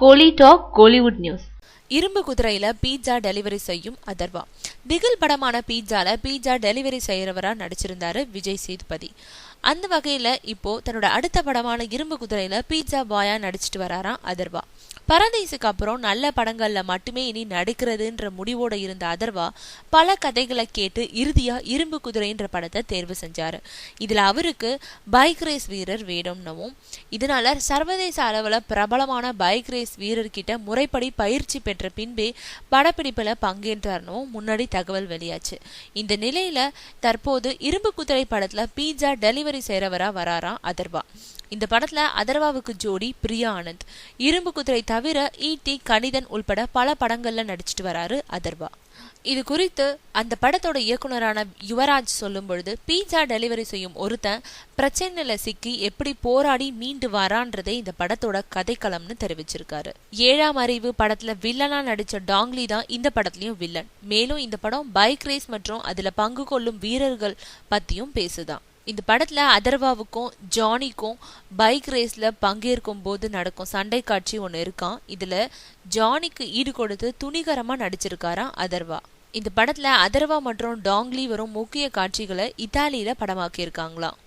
கோலி talk Kollywood news. இரும்பு குதிரையில pizza delivery செய்யும் அதர்வா. திகில் படமான பீட்சால பீட்சா டெலிவரி செய்யறவரா நடிச்சிருந்தாரு விஜய் சேதுபதி. அந்த வகையில இப்போ தன்னோட அடுத்த படமான இரும்பு குதிரையில பீட்சா பாயா நடிச்சிட்டு வராராம் அதர்வா. பரதேசுக்கு அப்புறம் நல்ல படங்கள்ல மட்டுமே இனி நடிக்கிறதுன்ற முடிவோட இருந்த அதர்வா பல கதைகளை கேட்டு இறுதியா இரும்பு குதிரைன்ற படத்தை தேர்வு செஞ்சாரு. இதுல அவருக்கு பைக் ரேஸ் வீரர் வேணும்னவும், இதனால சர்வதேச அளவுல பிரபலமான பைக் ரேஸ் வீரர்கிட்ட முறைப்படி பயிற்சி பெற்ற பின்பே படப்பிடிப்புல பங்கேற்றார்னும் முன்னாடி தகவல் வெளியாச்சு. இந்த நிலையில தற்போது இரும்பு குதிரை படத்துல பீட்சா டெலிவரி செய்யறவரா வராராம் அதர்வா. இந்த படத்துல அதர்வாவுக்கு ஜோடி பிரியா ஆனந்த். இரும்பு குதிரை தவிர ஈட்டி, கணிதன் உள்பட பல படங்கள்ல நடிச்சிட்டு வராரு அதர்வா. இது குறித்து அந்த படத்தோட இயக்குனரான யுவராஜ் சொல்லும் பொழுது, பீட்சா டெலிவரி செய்யும் ஒருத்தன் பிரச்சனையில சிக்கி எப்படி போராடி மீண்டு வரான்றதே இந்த படத்தோட கதைக்களம்னு தெரிவிச்சிருக்காரு. 7ஆம் அறிவு படத்துல வில்லனா நடிச்ச டாங்லி தான் இந்த படத்துலயும் வில்லன். மேலும் இந்த படம் பைக் ரேஸ் மற்றும் அதுல பங்கு கொள்ளும் வீரர்கள் பத்தியும் பேசுதான். இந்த படத்துல அதர்வாவுக்கும் ஜானிக்கும் பைக் ரேஸ்ல பங்கேற்கும் போது நடக்கும் சண்டை காட்சி ஒண்ணு இருக்கான். இதுல ஜானிக்கு ஈடு கொடுத்து துணிகரமா நடிச்சிருக்காராம் அதர்வா. இந்த படத்துல அதர்வா மற்றும் டாங்லி வரும் முக்கிய காட்சிகளை இத்தாலியில படமாக்கி இருக்காங்களாம்.